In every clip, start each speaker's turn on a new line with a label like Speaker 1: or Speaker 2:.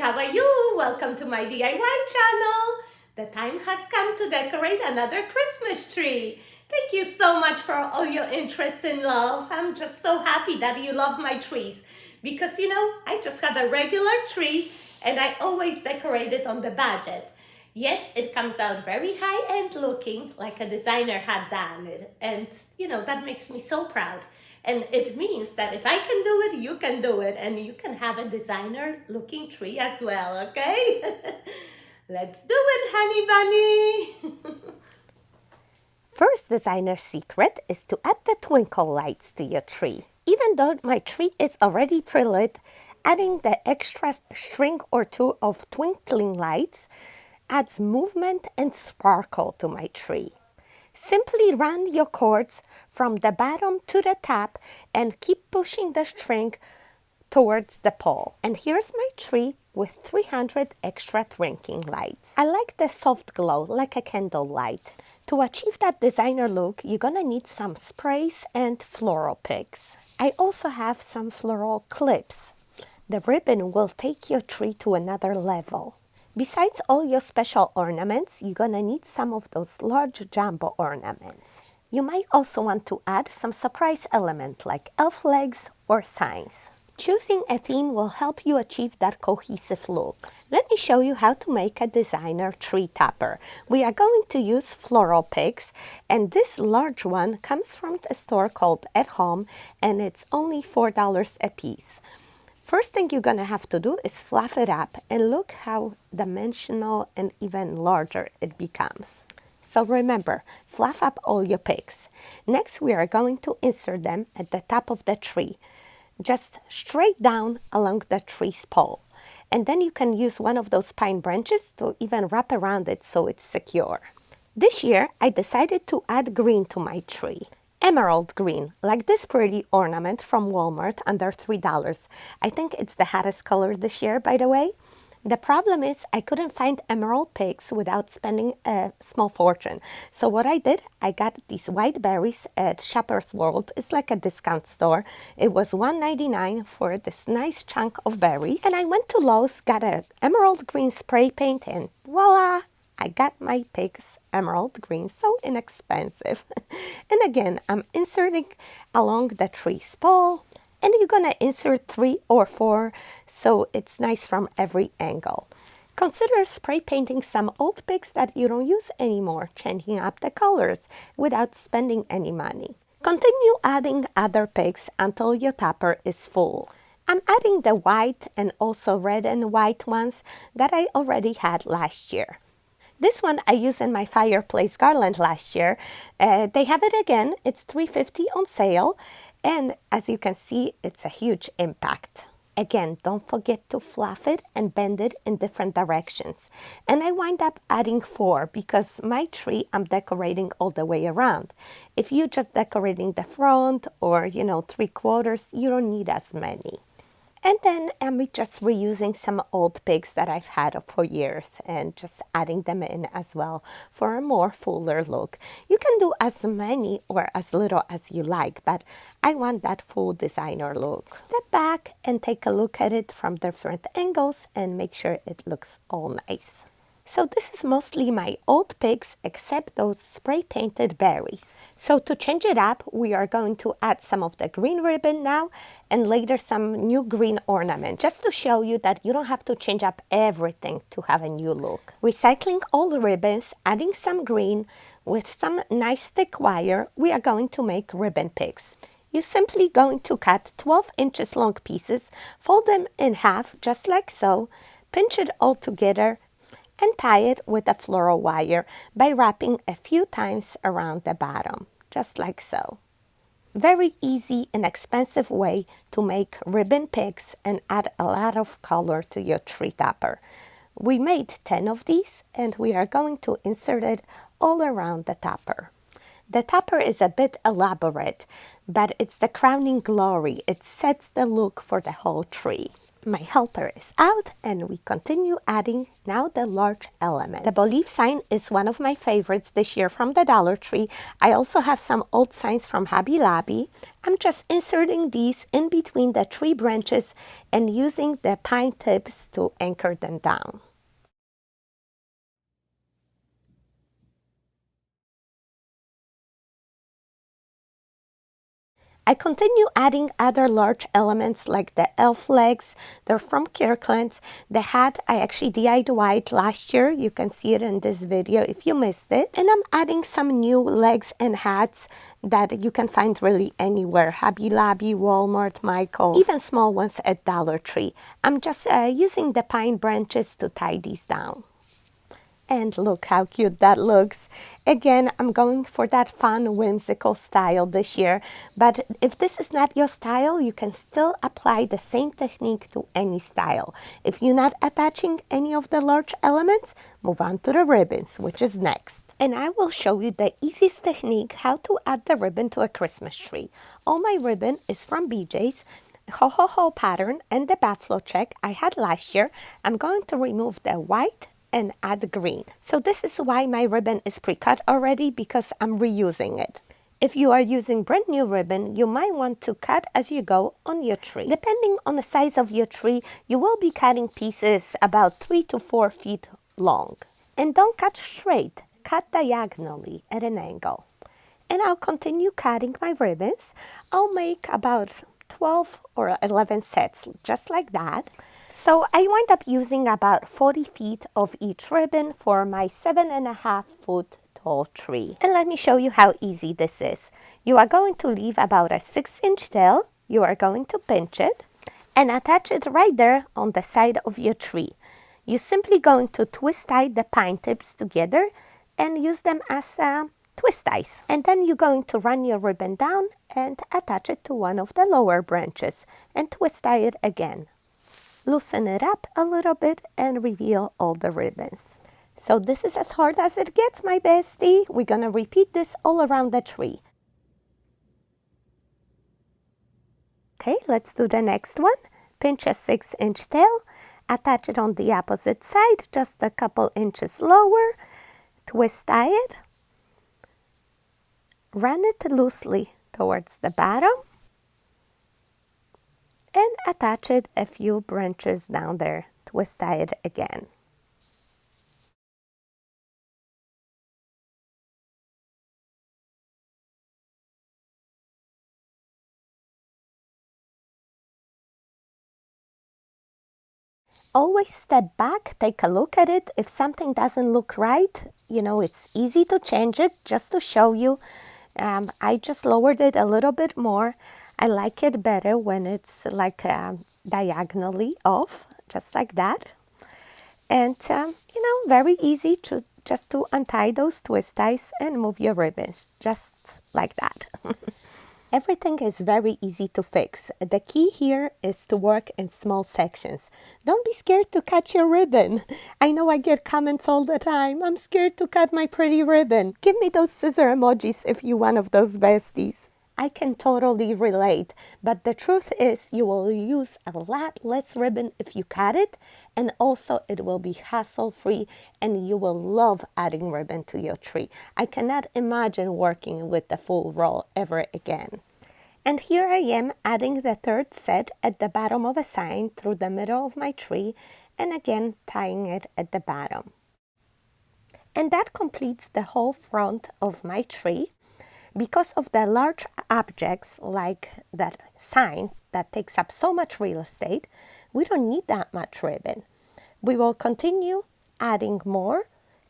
Speaker 1: how are you? Welcome to my DIY channel. The time has come to decorate another Christmas tree. Thank you so much for all your interest and love. I'm just so happy that you love my trees because I just have a regular tree and I always decorate it on the budget. Yet it comes out very high-end looking, like a designer had done it. And that makes me so proud. And it means that if I can do it, you can do it. And you can have a designer looking tree as well, okay? Let's do it, honey bunny.
Speaker 2: First designer secret is to add the twinkle lights to your tree. Even though my tree is already tree lit, adding the extra string or two of twinkling lights adds movement and sparkle to my tree. Simply run your cords from the bottom to the top and keep pushing the string towards the pole. And here's my tree with 300 extra twinkling lights. I like the soft glow, like a candle light. To achieve that designer look, you're gonna need some sprays and floral picks. I also have some floral clips. The ribbon will take your tree to another level. Besides all your special ornaments, you're gonna need some of those large jumbo ornaments. You might also want to add some surprise element like elf legs or signs. Choosing a theme will help you achieve that cohesive look. Let me show you how to make a designer tree topper. We are going to use floral picks, and this large one comes from a store called At Home, and it's only $4 a piece. First thing you're gonna have to do is fluff it up, and look how dimensional and even larger it becomes. So remember, fluff up all your picks. Next, we are going to insert them at the top of the tree, just straight down along the tree's pole. And then you can use one of those pine branches to even wrap around it so it's secure. This year, I decided to add green to my tree. Emerald green, like this pretty ornament from Walmart under $3. I think it's the hottest color this year, by the way. The problem is I couldn't find emerald picks without spending a small fortune. So what I did, I got these white berries at Shoppers World. It's like a discount store. It was $1.99 for this nice chunk of berries. And I went to Lowe's, got an emerald green spray paint, and voila! I got my picks emerald green, so inexpensive. And again, I'm inserting along the tree's pole, and you're gonna insert 3 or 4 so it's nice from every angle. Consider spray painting some old picks that you don't use anymore, changing up the colors without spending any money. Continue adding other picks until your topper is full. I'm adding the white and also red and white ones that I already had last year. This one I used in my fireplace garland last year. They have it again. It's $3.50 on sale. And as you can see, it's a huge impact. Again, don't forget to fluff it and bend it in different directions. And I wind up adding 4 because my tree I'm decorating all the way around. If you're just decorating the front or, 3/4, you don't need as many. And then I'm just reusing some old picks that I've had for years and just adding them in as well for a more fuller look. You can do as many or as little as you like, but I want that full designer look. Step back and take a look at it from different angles and make sure it looks all nice. So this is mostly my old picks except those spray painted berries. So to change it up, we are going to add some of the green ribbon now and later some new green ornament, just to show you that you don't have to change up everything to have a new look. Recycling old ribbons, adding some green with some nice thick wire, we are going to make ribbon picks. You're simply going to cut 12 inches long pieces, fold them in half just like so, pinch it all together, and tie it with a floral wire by wrapping a few times around the bottom, just like so. Very easy and inexpensive way to make ribbon picks and add a lot of color to your tree topper. We made 10 of these and we are going to insert it all around the topper. The topper is a bit elaborate, but it's the crowning glory. It sets the look for the whole tree. My helper is out and we continue adding now the large element. The belief sign is one of my favorites this year from the Dollar Tree. I also have some old signs from Hobby Lobby. I'm just inserting these in between the tree branches and using the pine tips to anchor them down. I continue adding other large elements like the elf legs. They're from Kirkland's. The hat I actually DIY'd last year. You can see it in this video if you missed it. And I'm adding some new legs and hats that you can find really anywhere. Hobby Lobby, Walmart, Michael's, even small ones at Dollar Tree. I'm just using the pine branches to tie these down. And look how cute that looks. Again, I'm going for that fun, whimsical style this year. But if this is not your style, you can still apply the same technique to any style. If you're not attaching any of the large elements, move on to the ribbons, which is next. And I will show you the easiest technique how to add the ribbon to a Christmas tree. All my ribbon is from BJ's. Ho Ho Ho pattern and the backflow check I had last year. I'm going to remove the white and add green. So this is why my ribbon is pre-cut already, because I'm reusing it. If you are using brand new ribbon, you might want to cut as you go on your tree. Depending on the size of your tree, you will be cutting pieces about 3 to 4 feet long. And don't cut straight, cut diagonally at an angle. And I'll continue cutting my ribbons. I'll make about 12 or 11 sets, just like that. So I wind up using about 40 feet of each ribbon for my 7.5-foot tall tree. And let me show you how easy this is. You are going to leave about a 6-inch tail. You are going to pinch it and attach it right there on the side of your tree. You're simply going to twist tie the pine tips together and use them as twist ties. And then you're going to run your ribbon down and attach it to one of the lower branches and twist tie it again. Loosen it up a little bit and reveal all the ribbons. So this is as hard as it gets, my bestie. We're gonna repeat this all around the tree. Okay, let's do the next one. Pinch a 6-inch tail, attach it on the opposite side, just a couple inches lower, twist tie it, run it loosely towards the bottom, and attach it a few branches down there. Twist tie it again. Always step back, take a look at it. If something doesn't look right, it's easy to change it. Just to show you, I just lowered it a little bit more. I like it better when it's like diagonally off, just like that. And, very easy just to untie those twist ties and move your ribbons, just like that. Everything is very easy to fix. The key here is to work in small sections. Don't be scared to cut your ribbon. I know I get comments all the time. I'm scared to cut my pretty ribbon. Give me those scissor emojis if you're one of those besties. I can totally relate, but the truth is you will use a lot less ribbon if you cut it, and also it will be hassle-free and you will love adding ribbon to your tree. I cannot imagine working with the full roll ever again. And here I am adding the third set at the bottom of a sign through the middle of my tree, and again tying it at the bottom. And that completes the whole front of my tree. Because of the large objects like that sign that takes up so much real estate, we don't need that much ribbon. We will continue adding more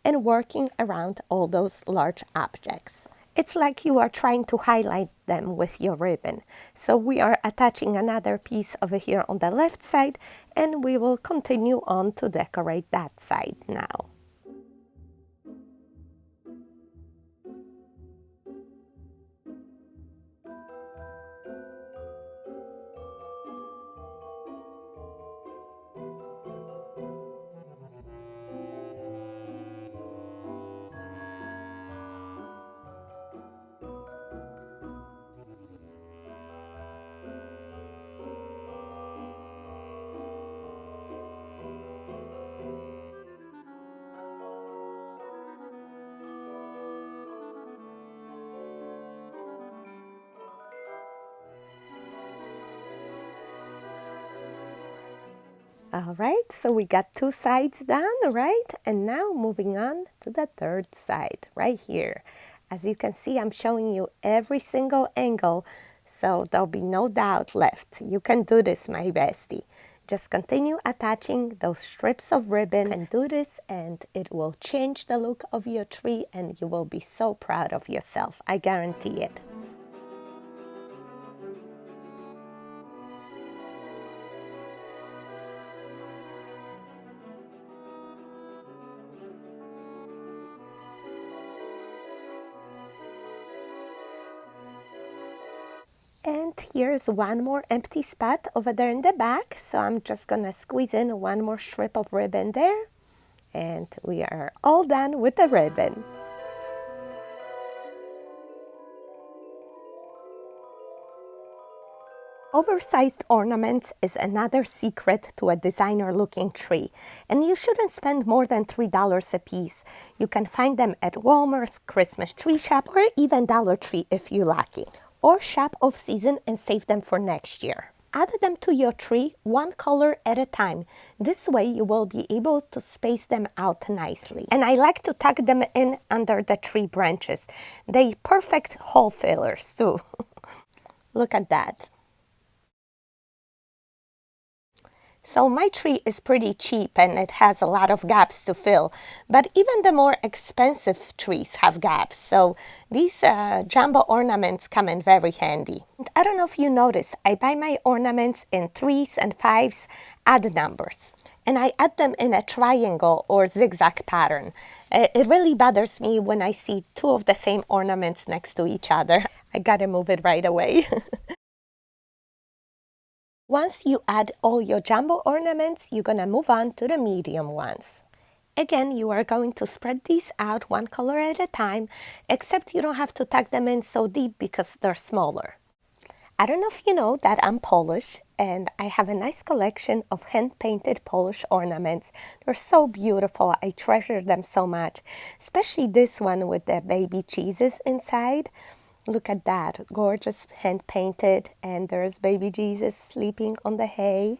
Speaker 2: and working around all those large objects. It's like you are trying to highlight them with your ribbon. So we are attaching another piece over here on the left side, and we will continue on to decorate that side now. All right, so we got 2 sides done, right? And now moving on to the third side, right here. As you can see, I'm showing you every single angle, so there'll be no doubt left. You can do this, my bestie. Just continue attaching those strips of ribbon. You can do this and it will change the look of your tree and you will be so proud of yourself. I guarantee it. And here's one more empty spot over there in the back. So I'm just gonna squeeze in one more strip of ribbon there. And we are all done with the ribbon. Oversized ornaments is another secret to a designer looking tree. And you shouldn't spend more than $3 a piece. You can find them at Walmart's Christmas tree shop or even Dollar Tree if you're lucky. Or shop off season and save them for next year. Add them to your tree one color at a time. This way you will be able to space them out nicely. And I like to tuck them in under the tree branches. They perfect hole fillers too. Look at that. So my tree is pretty cheap and it has a lot of gaps to fill, but even the more expensive trees have gaps. So these jumbo ornaments come in very handy. I don't know if you notice, I buy my ornaments in 3s and 5s odd numbers. And I add them in a triangle or zigzag pattern. It really bothers me when I see 2 of the same ornaments next to each other. I gotta move it right away. Once you add all your jumbo ornaments, you're gonna move on to the medium ones. Again, you are going to spread these out one color at a time, except you don't have to tuck them in so deep because they're smaller. I don't know if you know that I'm Polish and I have a nice collection of hand-painted Polish ornaments. They're so beautiful. I treasure them so much, especially this one with the baby Jesus inside. Look at that, gorgeous hand painted, and there's baby Jesus sleeping on the hay.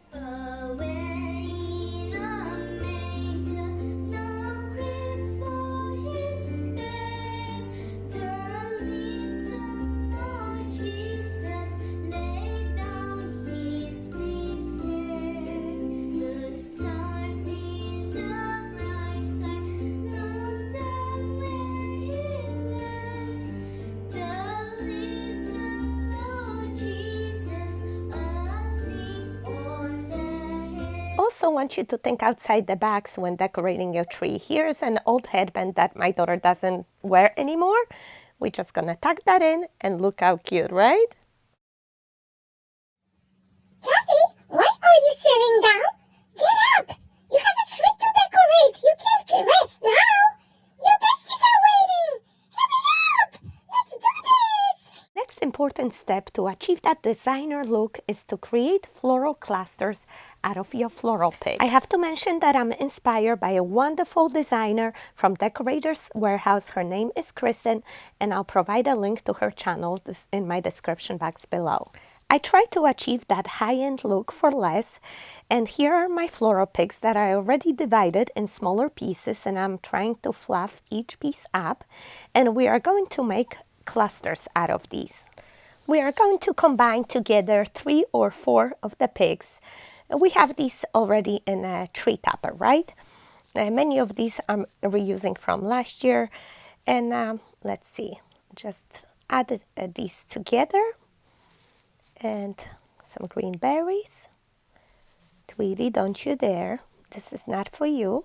Speaker 2: Also want you to think outside the box when decorating your tree. Here's an old headband that my daughter doesn't wear anymore. We're just gonna tuck that in and look how cute, right?
Speaker 3: Kathy, why are you sitting down? Get up! You have a tree to decorate. You can't rest now. Your besties are waiting. Hurry up! Let's do this!
Speaker 2: Next important step to achieve that designer look is to create floral clusters out of your floral pigs. I have to mention that I'm inspired by a wonderful designer from Decorators Warehouse. Her name is Kristen, and I'll provide a link to her channel in my description box below. I try to achieve that high-end look for less, and here are my floral pigs that I already divided in smaller pieces, and I'm trying to fluff each piece up, and we are going to make clusters out of these. We are going to combine together 3 or 4 of the pigs. We have these already in a tree topper, right? Many of these I'm reusing from last year. And let's see, just add these together. And some green berries. Tweety, don't you dare. This is not for you.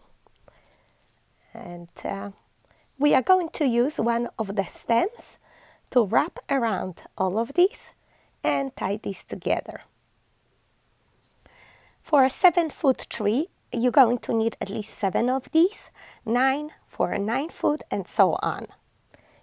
Speaker 2: And we are going to use one of the stems to wrap around all of these and tie these together. For a 7-foot tree, you're going to need at least 7 of these, 9 for a 9-foot, and so on.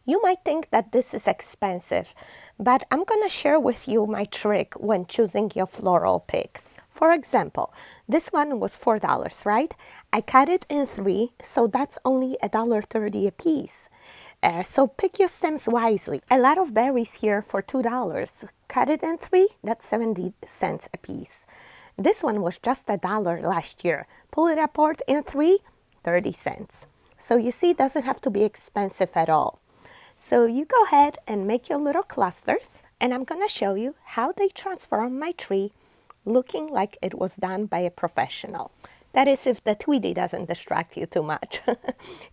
Speaker 2: You might think that this is expensive, but I'm going to share with you my trick when choosing your floral picks. For example, this one was $4, right? I cut it in 3, so that's only $1.30 a piece. So pick your stems wisely. A lot of berries here for $2. Cut it in 3, that's 70 cents a piece. This one was just $1 last year. Pull it apart in three, 30 cents. So you see, it doesn't have to be expensive at all. So you go ahead and make your little clusters, and I'm gonna show you how they transform my tree looking like it was done by a professional. That is, if the Tweety doesn't distract you too much.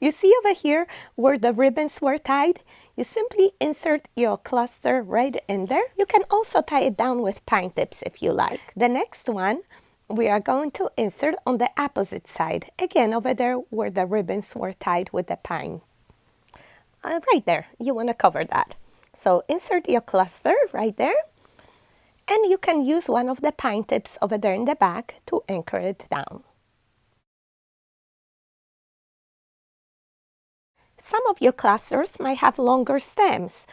Speaker 2: You see over here where the ribbons were tied? You simply insert your cluster right in there. You can also tie it down with pine tips if you like. The next one we are going to insert on the opposite side. Again, over there where the ribbons were tied with the pine. Right there, you want to cover that. So insert your cluster right there. And you can use one of the pine tips over there in the back to anchor it down. Some of your clusters might have longer stems,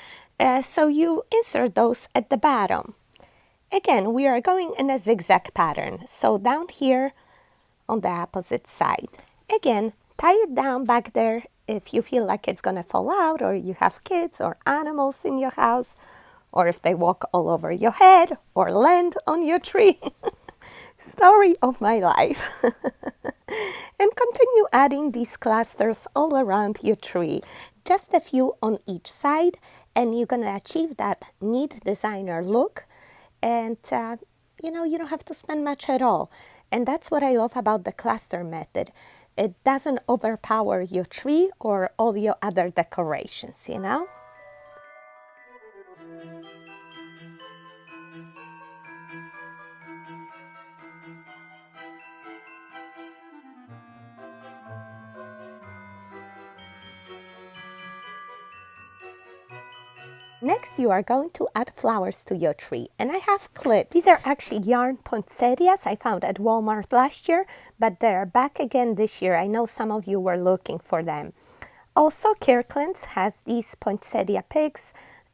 Speaker 2: so you insert those at the bottom. Again, we are going in a zigzag pattern, so down here on the opposite side. Again, tie it down back there if you feel like it's gonna fall out, or you have kids or animals in your house, or if they walk all over your head or land on your tree. Story of my life. And continue adding these clusters all around your tree. Just a few on each side, and you're gonna achieve that neat designer look. And you know, you don't have to spend much at all. And that's what I love about the cluster method. It doesn't overpower your tree or all your other decorations, you know? Next, you are going to add flowers to your tree, and I have clips. These are actually yarn poinsettias I found at Walmart last year, but they're back again this year. I know some of you were looking for them. Also, Kirkland's has these poinsettia picks,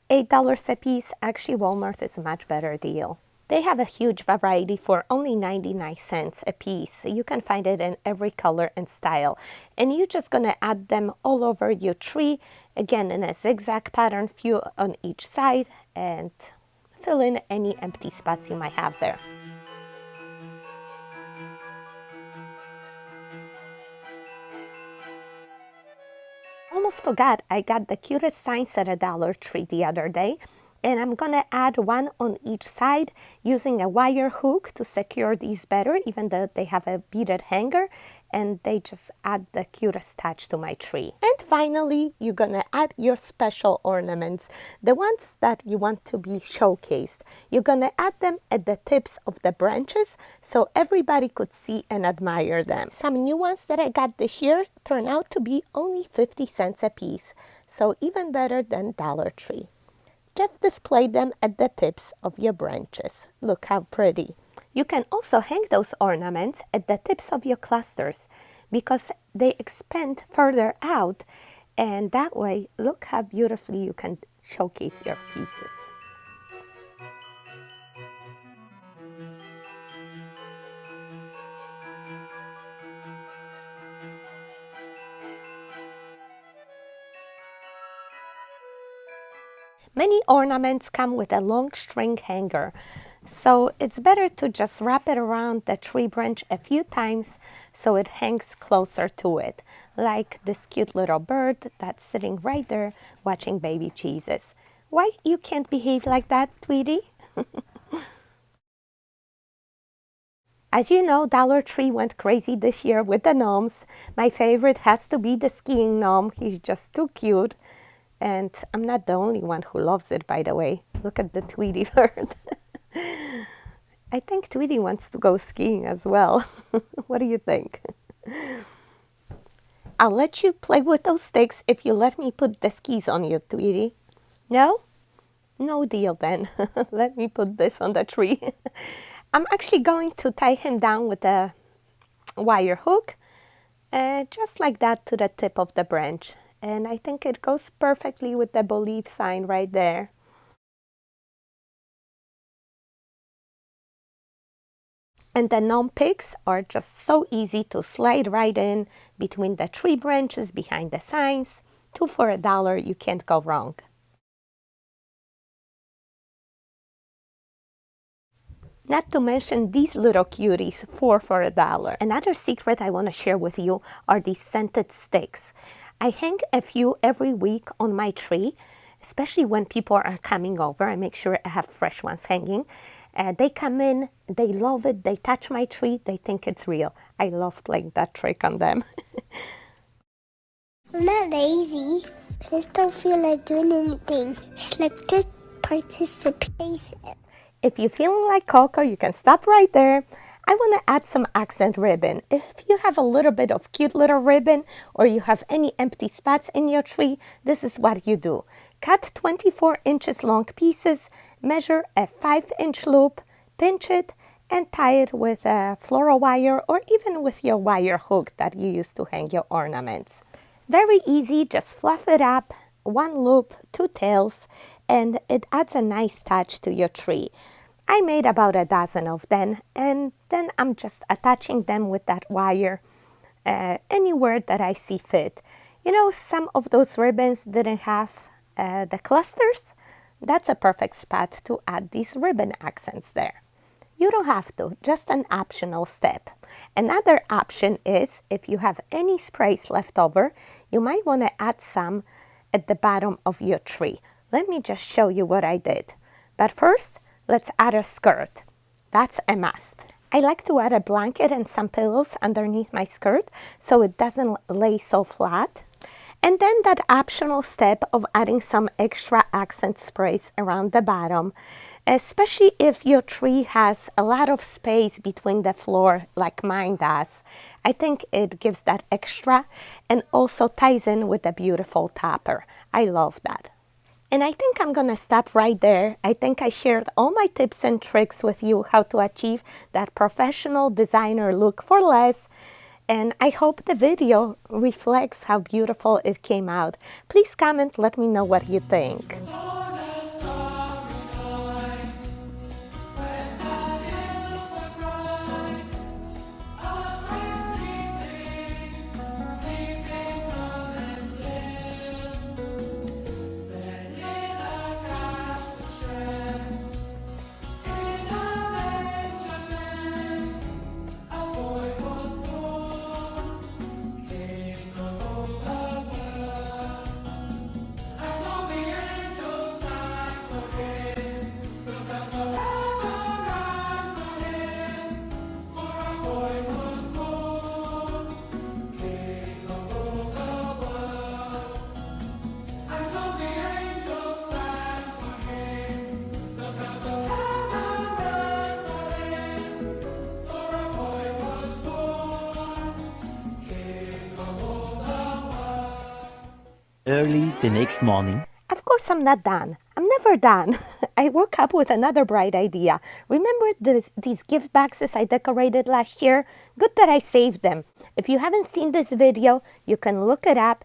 Speaker 2: $8 a piece. Actually, Walmart is a much better deal. They have a huge variety for only 99 cents a piece. You can find it in every color and style. And you're just gonna add them all over your tree, again in a zigzag pattern, few on each side, and fill in any empty spots you might have there. Almost forgot, I got the cutest signs at a Dollar Tree the other day. And I'm gonna add one on each side using a wire hook to secure these better, even though they have a beaded hanger, and they just add the cutest touch to my tree. And finally, you're gonna add your special ornaments, the ones that you want to be showcased. You're gonna add them at the tips of the branches so everybody could see and admire them. Some new ones that I got this year turn out to be only 50 cents a piece, so even better than Dollar Tree. Just display them at the tips of your branches. Look how pretty. You can also hang those ornaments at the tips of your clusters because they expand further out, and that way, look how beautifully you can showcase your pieces. Many ornaments come with a long string hanger, so it's better to just wrap it around the tree branch a few times so it hangs closer to it, like this cute little bird that's sitting right there watching baby Jesus. Why you can't behave like that, Tweety? As you know, Dollar Tree went crazy this year with the gnomes. My favorite has to be the skiing gnome. He's just too cute. And I'm not the only one who loves it, by the way. Look at the Tweety bird. I think Tweety wants to go skiing as well. What do you think? I'll let you play with those sticks if you let me put the skis on you, Tweety. No? No deal then. Let me put this on the tree. I'm actually going to tie him down with a wire hook, just like that, to the tip of the branch. And I think it goes perfectly with the believe sign right there. And the gnome picks are just so easy to slide right in between the tree branches behind the signs. 2 for $1, you can't go wrong. Not to mention these little cuties, 4 for $1. Another secret I want to share with you are these scented sticks. I hang a few every week on my tree, especially when people are coming over. I make sure I have fresh ones hanging. They come in, they love it, they touch my tree, they think it's real. I love playing that trick on them.
Speaker 3: I'm not lazy. I just don't feel like doing anything. It's like just participation.
Speaker 2: If you're feeling like Coco, you can stop right there. I want to add some accent ribbon. If you have a little bit of cute little ribbon or you have any empty spots in your tree, this is what you do. Cut 24 inches long pieces, measure a 5-inch loop, pinch it, and tie it with a floral wire or even with your wire hook that you use to hang your ornaments. Very easy, just fluff it up, 1 loop, 2 tails, and it adds a nice touch to your tree. I made about a dozen of them, and then I'm just attaching them with that wire anywhere that I see fit. You know, some of those ribbons didn't have the clusters. That's a perfect spot to add these ribbon accents there. You don't have to, just an optional step. Another option is if you have any sprays left over, you might want to add some at the bottom of your tree. Let me just show you what I did. But first, let's add a skirt. That's a must. I like to add a blanket and some pillows underneath my skirt so it doesn't lay so flat. And then that optional step of adding some extra accent sprays around the bottom, especially if your tree has a lot of space between the floor like mine does. I think it gives that extra and also ties in with the beautiful topper. I love that. And I think I'm gonna stop right there. I think I shared all my tips and tricks with you how to achieve that professional designer look for less. And I hope the video reflects how beautiful it came out. Please comment, let me know what you think.
Speaker 4: Early the next morning,
Speaker 2: Of course, I'm not done. I'm never done. I woke up with another bright idea. Remember these gift boxes I decorated last year? Good that I saved them. If you haven't seen this video, you can look it up.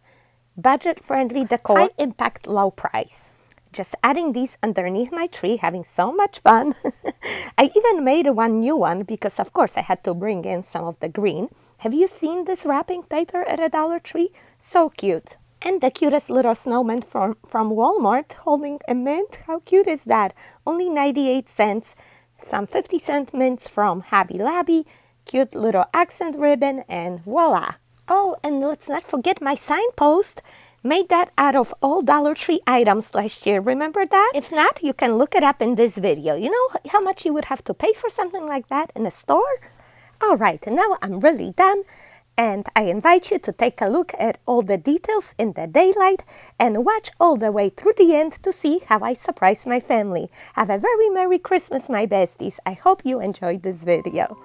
Speaker 2: Budget-friendly decor, high impact, low price. Just adding these underneath my tree, having so much fun. I even made one new one because, of course, I had to bring in some of the green. Have you seen this wrapping paper at a Dollar Tree? So cute. And the cutest little snowman from Walmart holding a mint. How cute is that? Only 98 cents. Some 50-cent mints from Hobby Lobby. Cute little accent ribbon, and voila. Oh, and let's not forget my signpost. Made that out of all Dollar Tree items last year. Remember that? If not, you can look it up in this video. You know how much you would have to pay for something like that in a store? All right, now I'm really done. And I invite you to take a look at all the details in the daylight and watch all the way through the end to see how I surprise my family. Have a very Merry Christmas, my besties. I hope you enjoyed this video.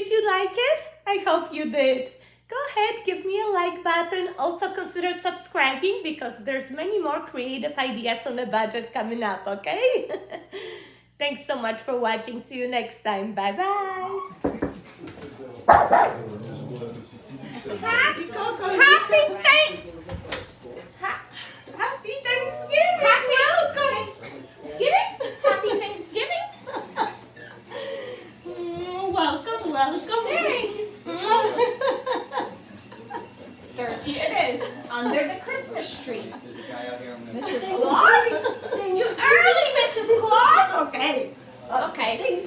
Speaker 1: Did you like it? I hope you did. Go ahead, give me a like button. Also consider subscribing because there's many more creative ideas on the budget coming up, okay? Thanks so much for watching. See you next time. Bye-bye.
Speaker 3: Happy
Speaker 1: Happy Thanksgiving! Welcome!
Speaker 3: Happy Thanksgiving.
Speaker 1: Welcome.
Speaker 3: Turkey it is, under the Christmas tree.
Speaker 4: There's a guy out here.
Speaker 3: Mrs. Claus? You early, Mrs. Claus?
Speaker 1: Okay.
Speaker 3: Okay.